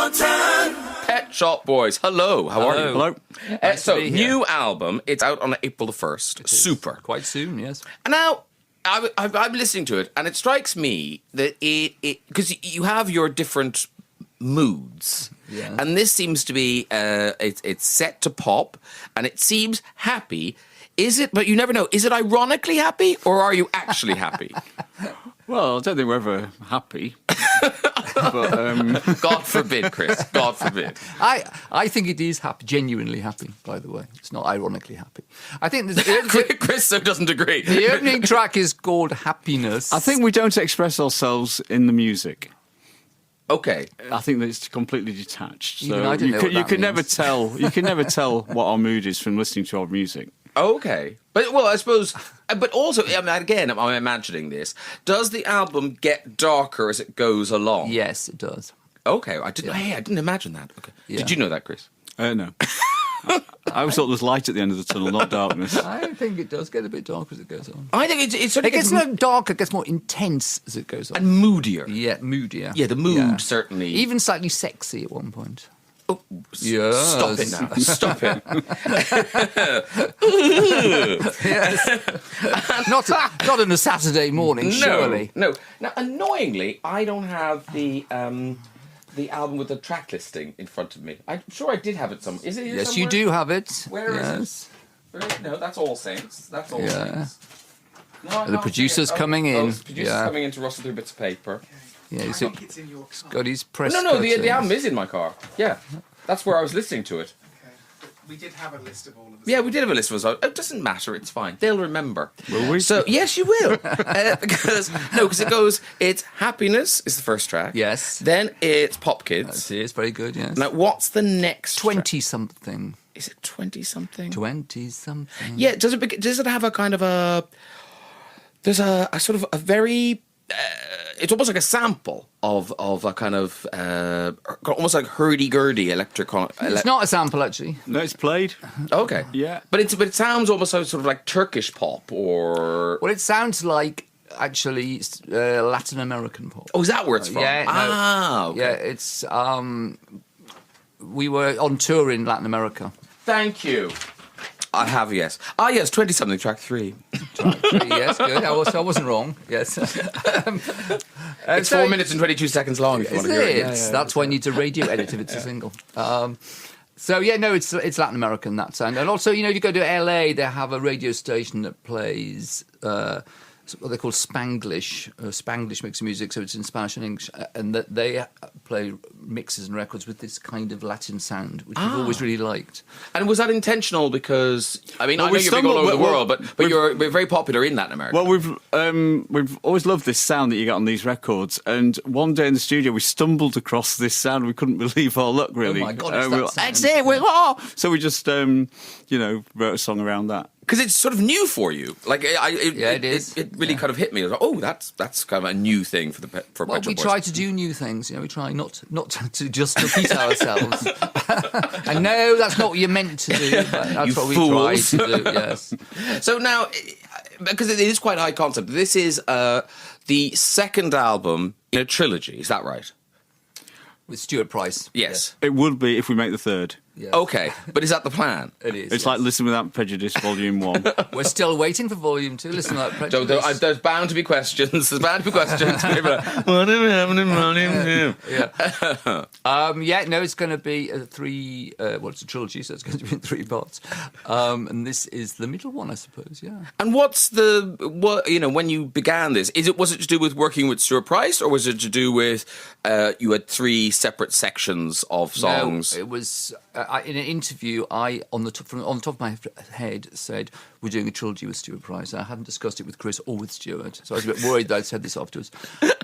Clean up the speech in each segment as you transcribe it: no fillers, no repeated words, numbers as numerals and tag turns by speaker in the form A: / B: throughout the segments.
A: Norton.
B: Pet Shop Boys. Hello. How are you?
C: Hello.
B: So, new album. It's out on April the 1st. Super.
C: Quite soon, yes.
B: And now, I'm listening to it, and it strikes me that because you have your different moods.
C: Yeah.
B: And this seems to be, it's set to pop, and it seems happy. Is it, but you never know, is it ironically happy, or are you actually happy?
D: Well, I don't think we're ever happy. But,
B: God forbid, Chris. God forbid.
C: I think it is happy, genuinely happy, by the way. It's not ironically happy. I think there's,
B: Chris so doesn't agree.
C: the opening track is called Happiness.
D: I think we don't express ourselves in the music.
B: Okay.
D: I think that it's completely detached.
C: Even
D: So
C: I don't know what
D: you
C: that
D: can never
C: means.
D: tell. You can never tell what our mood is from listening to our music.
B: Okay. But, well, I suppose... But also, I mean, again, I'm imagining this. Does the album get darker as it goes along?
C: Yes, it does.
B: Okay. I didn't imagine that. Okay.
C: Yeah.
B: Did you know that, Chris?
D: No. I always thought there's light at the end of the tunnel, not darkness.
C: I think it does get a bit darker as it goes on.
B: I think it sort of
C: It gets no darker, it gets more intense as it goes on.
B: and moodier.
C: Yeah, moodier.
B: Yeah, the mood certainly.
C: Even slightly sexy at one point.
B: Oh,
C: Yes.
B: Stop it now. Stop it.
C: Yes. not on a Saturday morning, surely.
B: No. Now, annoyingly, I don't have the album with the track listing in front of me. I'm sure I did have it somewhere. Is it here
C: Yes,
B: somewhere?
C: you do have it.
B: Where is
C: yes.
B: it? No, that's All Saints. That's All
C: Yeah.
B: Saints. No, I
C: The
B: can't
C: producer's
B: see it.
C: coming in.
B: The producer's
C: Yeah.
B: coming in to rustle through bits of paper.
C: Yeah,
A: I
C: he's
A: think it's in your car.
C: got his press.
B: No, the
C: curtains.
B: album is in my car. Yeah. That's where I was listening to it.
A: Okay. But we did have a list of all of the
B: Yeah, we did have a list of us. It doesn't matter. It's fine. They'll remember.
D: Will we?
B: So yes, you will. Because it goes. It's Happiness is the first track.
C: Yes.
B: Then it's Pop Kids.
C: That's it, it's very good, yes.
B: Now, what's the next? track?
C: 20-something.
B: Is it 20-something?
C: 20-something.
B: Yeah. Does it have a kind of a? There's a sort of a very. It's almost like a sample of a kind of almost like hurdy-gurdy electric.
C: It's not a sample, actually.
D: No, it's played.
B: Okay.
D: Yeah.
B: But it sounds almost like sort of like Turkish pop or.
C: Well, it sounds like, actually, Latin American pop.
B: Oh, is that where it's from?
C: Yeah, no.
B: Okay.
C: Yeah, it's... we were on tour in Latin America.
B: Thank you. I have, yes. Yes, 20-something, track 3.
C: Yes, good. I wasn't wrong. Yes.
B: It's 4 minutes and 22 seconds long, if you
C: Is
B: want to hear it.
C: it? That's why I need to radio edit if it's a single. So, yeah, no, it's Latin American, that sound. And also, if you go to LA, they have a radio station that plays... what they call Spanglish. Spanglish mix of music, so it's in Spanish and English, and that they play mixes and records with this kind of Latin sound, which we've always really liked.
B: And was that intentional? Because, I mean,
D: Well,
B: I know you're big all over the world, but
D: we've-
B: you're very popular in Latin America.
D: Well, we've always loved this sound that you get on these records, and one day in the studio we stumbled across this sound. We couldn't believe our luck, really.
C: Oh my God, it's
D: we
C: that
D: were,
C: sound.
D: That's it. So we just, wrote a song around that.
B: Because it's sort of new for you. Like,
C: it is.
B: It really kind of hit me. I was like, oh, that's kind of a new thing for
C: Well,
B: Pet Shop
C: we
B: Boys.
C: try to do new things. We try not to just repeat ourselves. And no, that's not what you're meant to do. But that's
B: You
C: what we
B: fools.
C: try to do. Yes.
B: So now, because it is quite a high concept, this is the second album in a trilogy. Is that right?
C: With Stuart Price.
B: Yes.
D: It would be if we make the third.
C: Yes.
B: Okay, but is that the plan?
C: It is.
D: It's like Listen Without Prejudice, Volume 1.
C: We're still waiting for Volume 2. Listen to that prejudice.
B: There's bound to be questions. There's bound to be questions. People are like, whatever happened in Volume 2?
C: Yeah, no, it's going to be three. It's a trilogy, so it's going to be in 3 parts. And this is the middle one, I suppose. Yeah.
B: And when you began this, was it to do with working with Stuart Price, or was it to do with you had 3 separate sections of songs?
C: No, it was in an interview. I on the top of my head said we're doing a trilogy with Stuart Price. I hadn't discussed it with Chris or with Stuart, so I was a bit worried that I'd said this afterwards.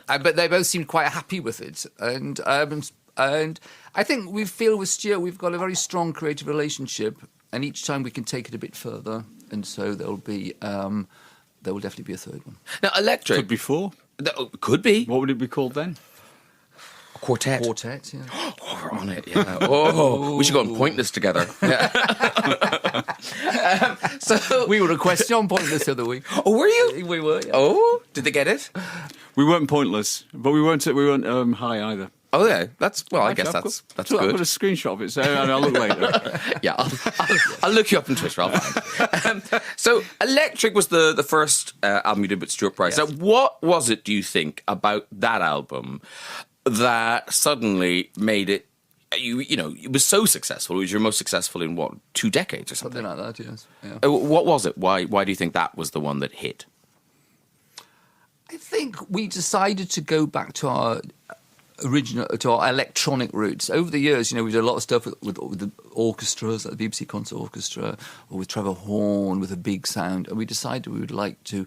C: But they both seemed quite happy with it, and I think we feel with Stuart we've got a very strong creative relationship, and each time we can take it a bit further, and so there will definitely be a third one.
B: Now, electric
D: Could be 4.
B: Could be
D: What would it be called then?
B: quartet.
C: Quartet, yeah.
B: Oh, we're on it. Yeah. Oh, we should go on Pointless together. Yeah. So
C: We were requested on Pointless the other week.
B: Oh, were you?
C: We were, yeah.
B: Oh, did they get it?
D: We weren't pointless, but we weren't high either.
B: Oh yeah, I guess
D: I've
B: that's
D: I've got a
B: good.
D: screenshot of it, so I'll look later.
B: Yeah, I'll look you up on Twitter. I'll find it. So, Electric was the first album you did with Stuart Price.
C: Yes.
B: Now, what was it, do you think, about that album that suddenly made it? You know, it was so successful. It was your most successful in what, 2 decades or something?
C: Something like that, yes. Yeah.
B: What was it? Why do you think that was the one that hit?
C: I think we decided to go back to our electronic roots. Over the years, you know, we did a lot of stuff with the orchestras, like the BBC Concert Orchestra, or with Trevor Horn with a big sound, and we decided we would like to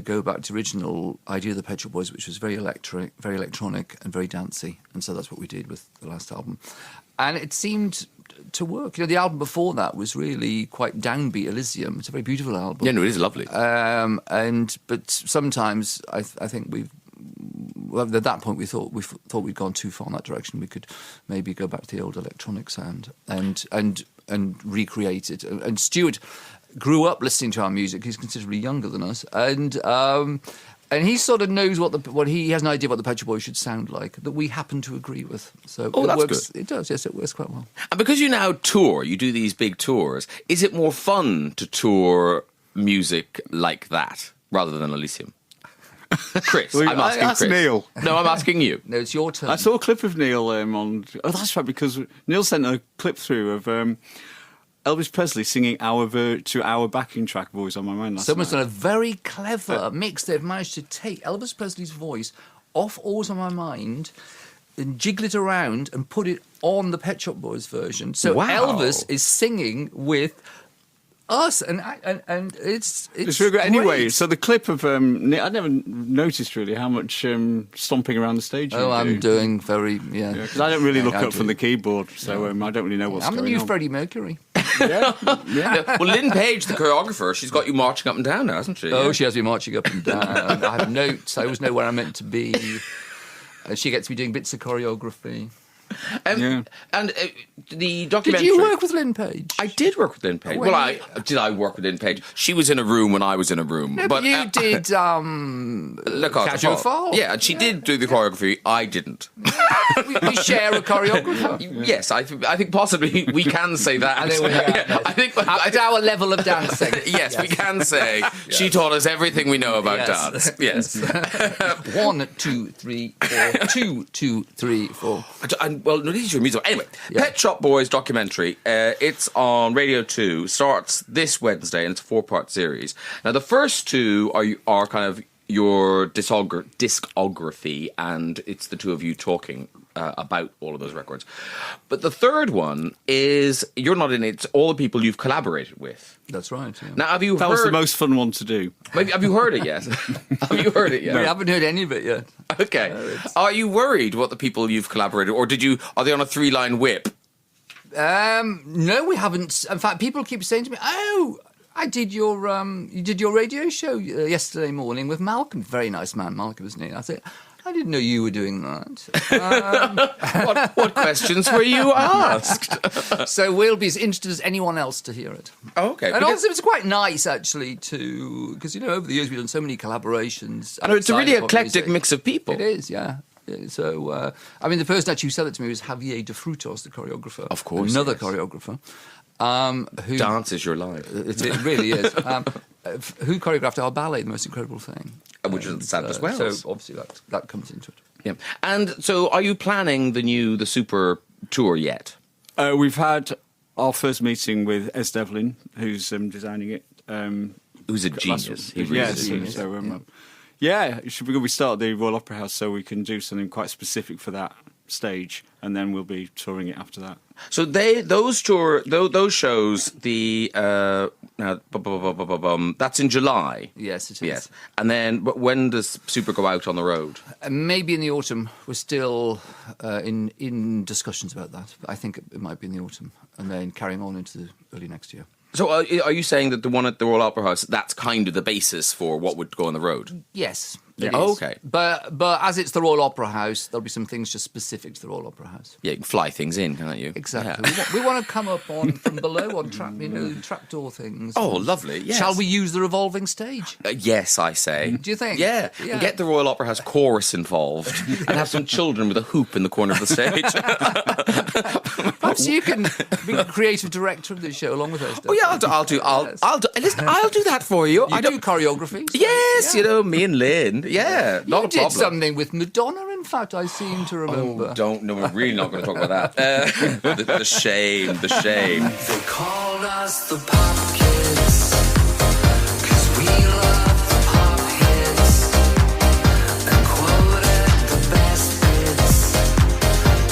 C: go back to the original idea of the Pet Shop Boys, which was very electric, very electronic, and very dancey. And so that's what we did with the last album, and it seemed to work. You know, the album before that was really quite downbeat. Elysium. It's a very beautiful album.
B: Yeah, no, it is lovely.
C: But sometimes I think at that point we thought we'd gone too far in that direction. We could maybe go back to the old electronic sound and recreate it. And Stuart grew up listening to our music. He's considerably younger than us, and he sort of knows what he has an idea what the Pet Shop Boys should sound like that we happen to agree with. So
B: that's
C: works,
B: good.
C: It does, yes, it works quite well.
B: And because you now tour, you do these big tours, is it more fun to tour music like that rather than Elysium? Chris,
D: Well,
B: I'm asking
D: that's
B: Chris.
D: Neil.
B: No, I'm asking you.
C: No, it's your turn.
D: I saw a clip of Neil on. Oh, that's right, because Neil sent a clip through of Elvis Presley singing our backing track "Boys on My Mind."
C: Someone's done a very clever mix. They've managed to take Elvis Presley's voice off Always on My Mind and jiggle it around and put it on the Pet Shop Boys version. So
B: Wow.
C: Elvis is singing with us, and it's
D: really great. Anyway,
C: great.
D: so the clip of I never noticed really how much stomping around the stage.
C: Oh, I'm doing very
D: because I don't really look
C: I
D: up
C: do.
D: from the keyboard, so I don't really know what's
C: I'm the
D: going
C: new
D: on.
C: Freddie Mercury.
B: Well, Lynn Page, the choreographer, she's got you marching up and down now, hasn't she?
C: Oh, she has me marching up and down. I have notes. I always know where I'm meant to be. She gets me doing bits of choreography.
B: And the
C: Did
B: documentary...
C: you work with Lynn Page?
B: I did work with Lynn Page.
C: When
B: Well,
C: you-
B: I work with Lynn Page? She was in a room when I was in a room.
C: No, but you did Casual Fall.
B: Yeah, and she did do the choreography. I didn't.
C: we share a choreographer.
B: Yes, I think possibly we can say that.
C: I think we can.
B: I think
C: At our level of dancing.
B: yes, we can say she taught us everything we know about
C: Yes.
B: dance. Yes.
C: 1, 2, 3, 4. 2, 2, 3, 4.
B: Well, no, these are your music. Anyway, Pet Shop Boys documentary. It's on Radio 2. Starts this Wednesday, and it's a 4-part series. Now, the first 2 are kind of your discography, and it's the two of you talking about all of those records. But the third one is you're not in it. It's all the people you've collaborated with.
C: That's right. Yeah.
B: Now, have you
D: That
B: heard?
D: was the most fun one to do.
B: Maybe, have you heard it yet? Have you heard it yet?
C: We haven't heard any of it yet.
B: Okay. Are you worried what the people you've collaborated, or are they on a 3-line whip?
C: No, we haven't. In fact, people keep saying to me, "Oh, I did you did your radio show yesterday morning with Malcolm. Very nice man, Malcolm, isn't he?" I said, "I didn't know you were doing that."
B: What questions were you asked?
C: So we'll be as interested as anyone else to hear it.
B: Oh, okay.
C: And also, it's quite nice actually because over the years we've done so many collaborations.
B: I know it's a really
C: outside of pop
B: eclectic
C: music.
B: mix of people.
C: It is, yeah. So, the person actually who said it to me was Javier de Frutos, the choreographer.
B: Of course,
C: Another
B: yes.
C: choreographer. Who
B: Dance is your life.
C: It really is. Who choreographed our ballet, The Most Incredible Thing.
B: Which is Santa's Wells.
C: So, obviously, that comes into it.
B: Yeah. And so are you planning the Super Tour yet?
D: We've had our first meeting with Es Devlin, who's designing it.
B: Who's a genius. He really
D: Yes,
B: is a genius.
D: so it should be good. We start at the Royal Opera House, so we can do something quite specific for that stage, and then we'll be touring it after that.
B: So those shows, that's in July.
C: Yes, it is.
B: Yes. And then when does Super go out on the road?
C: Maybe in the autumn. We're still in discussions about that. I think it might be in the autumn, and then carrying on into the early next year.
B: So are you saying that the one at the Royal Opera House, that's kind of the basis for what would go on the road?
C: Yes. It
B: Oh,
C: is.
B: okay.
C: But as it's the Royal Opera House, there'll be some things just specific to the Royal Opera House.
B: Yeah, you can fly things in, can't you?
C: Exactly.
B: Yeah.
C: We want to come up on from below on trapdoor things.
B: Oh, lovely. Yes.
C: Shall we use the revolving stage?
B: Yes, I say.
C: Do you think?
B: Yeah.
C: Yeah.
B: And get the Royal Opera House chorus involved and have some children with a hoop in the corner of the stage.
C: Perhaps you can be the creative director of this show along with us.
B: Oh yeah, listen, I'll do that for you.
C: You do choreography. so-
B: Yes,
C: yeah.
B: you know, me and Lynn. Yeah,
C: You
B: not a
C: did
B: problem.
C: something with Madonna, in fact, I seem to remember.
B: Oh, don't. No, we're really not going to talk about that. The shame, the shame.
E: They called us the pop kids, 'cause we love the pop hits and quoted the best bits.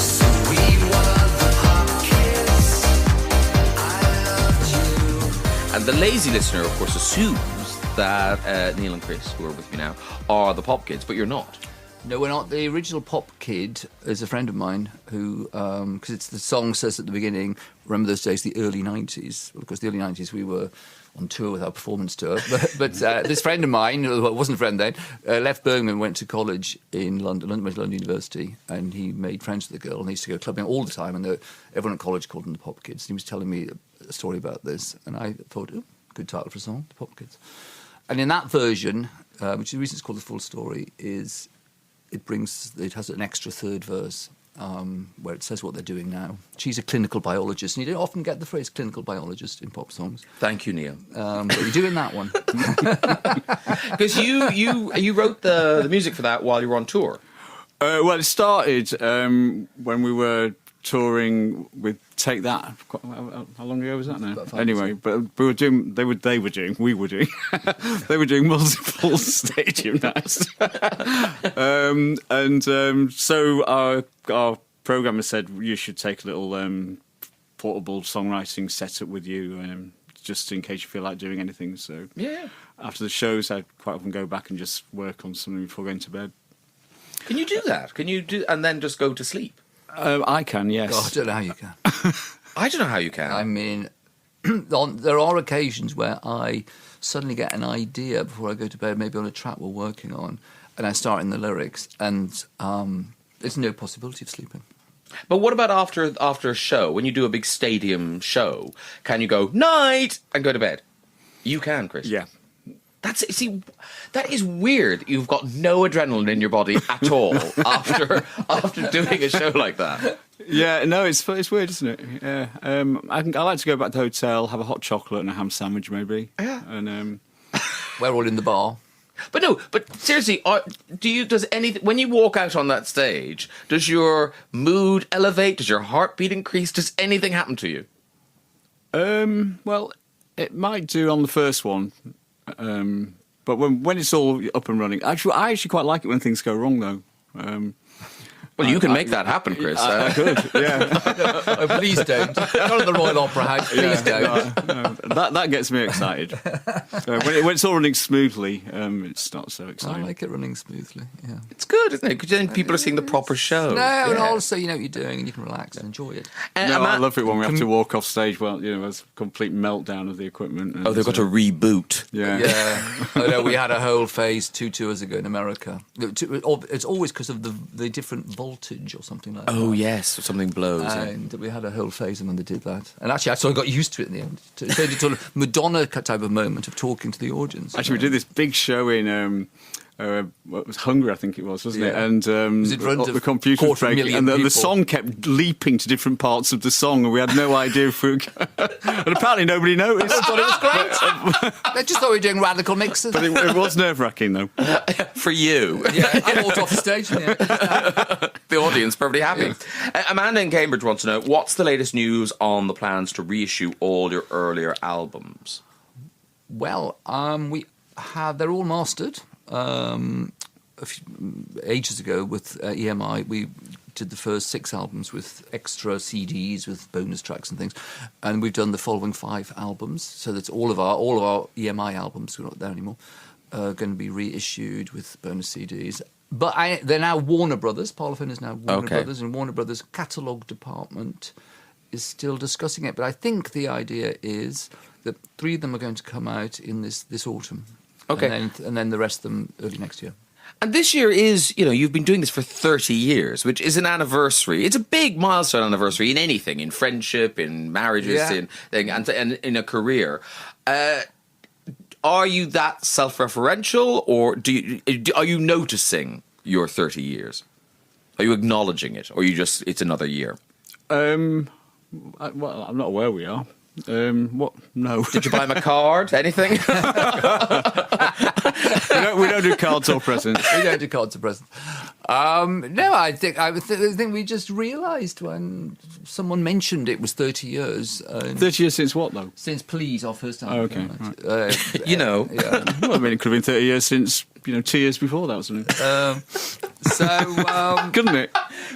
E: So we were the pop kids. I loved you.
B: And the lazy listener, of course, assumes that Neil and Chris, who are with me now, are the pop kids, but you're not.
C: No, we're not. The original pop kid is a friend of mine who, because it's the song says at the beginning, remember those days, the early 90s. Well, of course, the early 90s, we were on tour with our performance tour. But this friend of mine, who wasn't a friend then, left Birmingham, went to college in London, went to London University, and he made friends with the girl, and they used to go clubbing all the time, and everyone at college called them the pop kids. And he was telling me a story about this, and I thought, oh, good title for a song, the pop kids. And in that version, which is the reason it's called The Full Story, is it has an extra third verse where it says what they're doing now. She's a clinical biologist, and you don't often get the phrase clinical biologist in pop songs.
B: Thank you, Neil.
C: But you're doing that one.
B: Because you wrote the music for that while you were on tour.
D: Well, it started when we were touring with Take That. How long ago was that now?
C: About 5
D: Anyway, but we were doing. We were doing. They were doing multiple stadium nights, so our programmer said you should take a little portable songwriting setup with you, just in case you feel like doing anything. So
B: Yeah.
D: after the shows, I'd quite often go back and just work on something before going to bed.
B: Can you do that? Can you do and then just go to sleep?
D: I can, yes.
C: God, I don't know how you can.
B: I don't know how you can.
C: I mean, there are occasions where I suddenly get an idea before I go to bed, maybe on a track we're working on, and I start in the lyrics, and there's no possibility of sleeping.
B: But what about after a show? When you do a big stadium show, can you go night and go to bed? You can, Chris.
D: Yeah.
B: That is weird. You've got no adrenaline in your body at all after doing a show like that.
D: Yeah, no, it's weird, isn't it? Yeah, I like to go back to the hotel, have a hot chocolate and a ham sandwich, maybe.
B: Yeah.
D: And
C: We're all in the bar.
B: But seriously, when you walk out on that stage, does your mood elevate? Does your heartbeat increase? Does anything happen to you?
D: well, it might do on the first one, but when it's all up and running, I actually quite like it when things go wrong, though.
B: Well, you can make that happen, Chris.
D: I could, yeah.
C: Oh, please don't. Not at the Royal Opera House. Please don't.
D: No, that gets me excited. When it's all running smoothly, it's not so
C: I
D: exciting.
C: like it running smoothly. Yeah.
B: It's good, isn't it? Because then people are seeing the proper show.
C: No,
B: Yeah.
C: and also you know what you're doing, and you can relax and enjoy it.
D: No, I love it when we have to walk off stage. Well, there's a complete meltdown of the equipment. And
B: Oh, they've got to reboot.
D: Yeah.
C: Yeah, I know. We had a whole phase 2 tours ago in America. It's always because of the different voltage or something like that.
B: Oh yes, something blows. yeah.
C: And we had a whole phase and when they did that. And actually, I sort of got used to it in the end. It turned into a Madonna type of moment of talking to the audience.
D: Actually, we did this big show in what was Hungary, I think it was, wasn't it?
C: Yeah.
D: And
C: Was it run to
D: the computer was breaking,
C: 250,000
D: and the
C: people?
D: song kept leaping to different parts of the song, and we had no idea if we were. And apparently, nobody noticed.
C: I thought it was great. They just thought we were doing radical mixes.
D: But it was nerve-wracking, though.
B: For you.
C: Yeah, I walked off the stage. Yeah.
B: The audience perfectly happy. Amanda in Cambridge wants to know, what's the latest news on the plans to reissue all your earlier albums?
C: Well, they're all mastered. Ages ago with EMI, we did the first 6 albums with extra CDs with bonus tracks and things, and we've done the following 5 albums. So that's all of our EMI albums. We're not there anymore. Going to be reissued with bonus CDs. But they're now Warner Brothers. Parlophone is now Warner
B: Okay.
C: Brothers, and Warner Brothers catalogue department is still discussing it. But I think the idea is that 3 of them are going to come out in this autumn.
B: Okay.
C: And then the rest of them early next year.
B: And this year is, you've been doing this for 30 years, which is an anniversary. It's a big milestone anniversary in anything, in friendship, in marriages, and in a career. Are you that self-referential, or are you noticing your 30 years? Are you acknowledging it, or it's another year?
D: Well, I'm not aware we are. What? No.
B: Did you buy him a card? Anything?
D: we don't do cards or presents.
C: We don't do cards or presents. No, I think we just realised when someone mentioned it was 30 years.
D: 30 years since what, though?
C: Since Please, our first time.
D: Oh, okay.
C: Right.
B: Yeah.
D: Well, I mean, it could have been 30 years since, 2 years before that or something. Couldn't it?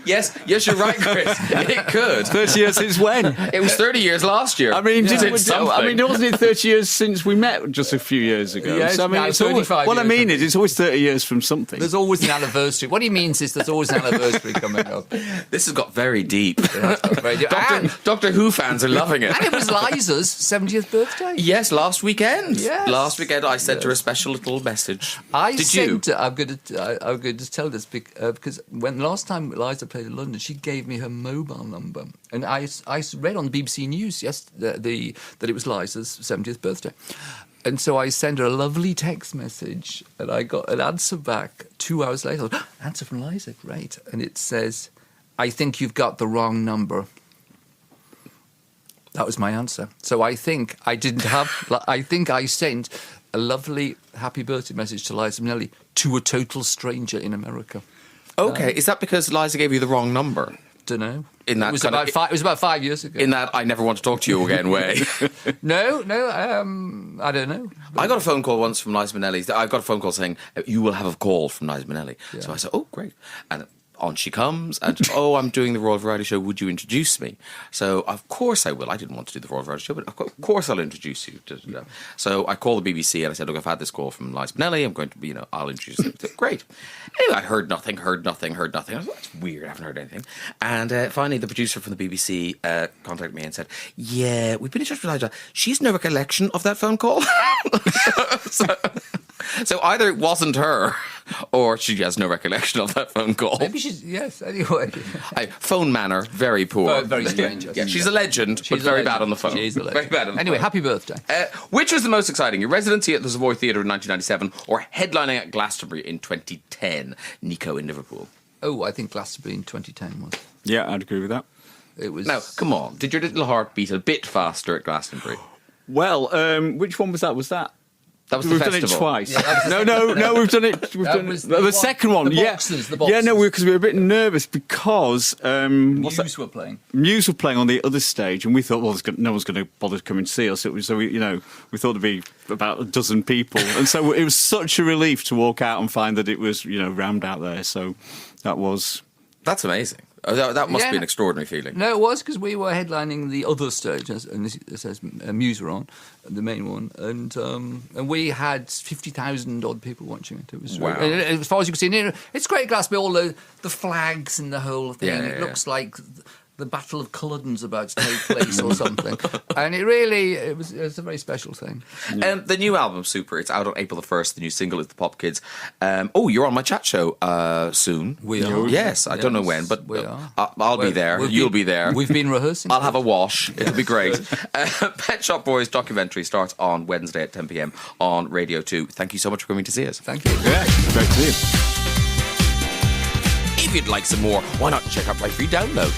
B: Yes, you're right, Chris. It could.
D: 30 years since when?
B: It was 30 years last year.
D: I mean,
B: something.
D: wasn't it 30 years since we met just a few years ago?
C: Yes,
D: so, I mean,
C: now
D: it's always,
C: 35
D: what I
C: years.
D: mean is, it's always 30 years from something.
C: There's always an anniversary. What he means is there's always an anniversary coming up.
B: This has got very deep.
C: And
B: Doctor Who fans are loving it.
C: it was Liza's 70th birthday.
B: Yes, last weekend.
C: Yes.
B: Last weekend I sent her a special little message.
C: Did
B: you?
C: I'm going to tell this because when last time Liza played in London, she gave me her mobile number, and I read on BBC News that it was Liza's 70th birthday, and so I sent her a lovely text message, and I got an answer back 2 hours later. Answer from Liza, great, and it says, "I think you've got the wrong number." That was my answer. So I think I didn't have. I think I sent a lovely happy birthday message to Liza Minnelli to a total stranger in America.
B: Okay, is that because Liza gave you the wrong number?
C: Don't know.
B: In that
C: it was
B: kind of-
C: about 5 years ago.
B: In that I never want to talk to you again way.
C: No, I don't know.
B: I got a phone call once from Liza Minnelli. I got a phone call saying, you will have a call from Liza Minnelli.
C: Yeah.
B: So I said, oh, great. And on she comes, and I'm doing the Royal Variety Show. Would you introduce me? So of course I will. I didn't want to do the Royal Variety Show, but of course I'll introduce you. So I called the BBC and I said, look, I've had this call from Liza Minnelli. I'm going to, I'll introduce you. Great. Anyway, I heard nothing. I was like, that's weird. I haven't heard anything. And finally, the producer from the BBC contacted me and said, yeah, we've been in touch with Liza. She's no recollection of that phone call. So either it wasn't her, or she has no recollection of that phone call.
C: Maybe she's, yes, anyway.
B: Phone manner, very poor.
C: Very strange.
B: Yeah, she's a legend, but very bad on the phone.
C: She's a legend.
B: Very bad on the
C: Anyway,
B: phone.
C: happy birthday.
B: Which was the most exciting? Your residency at the Savoy Theatre in 1997 or headlining at Glastonbury in 2010? Nico in Liverpool.
C: Oh, I think Glastonbury in 2010 was.
D: Yeah, I'd agree with that.
C: It was.
B: Now, come on. Did your little heart beat a bit faster at Glastonbury?
D: Well, which one was that? Was that?
B: That was the
D: We've
B: festival.
D: done it twice.
C: Yeah, that was the
D: No, we've done it. We've
C: That
D: done
C: was
D: it.
C: the
D: The
C: one-
D: second one,
C: the
D: yeah.
C: boxers, the
D: Yeah, no,
C: boxers.
D: because we were a bit nervous because
C: Muse were playing.
D: Muse were playing on the other stage, and we thought, well, no one's going to bother coming to see us. We thought there'd be about a dozen people, and so it was such a relief to walk out and find that it was, rammed out there. So that was.
B: That's amazing. Oh, that must
C: Yeah.
B: be an extraordinary feeling.
C: No, it was because we were headlining the other stage, and it says Muse were on, the main one, and we had 50,000 odd people watching it. It was
B: Wow.
C: and as far as you can see, it's great Glastonbury, all the flags and the whole thing.
B: Yeah,
C: It
B: yeah,
C: looks like the Battle of Culloden's about to take place or something, and it was a very special thing.
B: The new album, Super, it's out on April the 1st. The new single is The Pop Kids. You're on my chat show soon.
C: We are.
B: Yes, I don't know when, but
C: we are.
B: I'll be there. You'll be there.
C: We've been rehearsing.
B: I'll have a wash. It'll be great. Pet Shop Boys documentary starts on Wednesday at 10 p.m. on Radio 2. Thank you so much for coming to see us.
C: Thank you.
D: Yeah, great to see you.
B: If you'd like some more, why not check out my free download?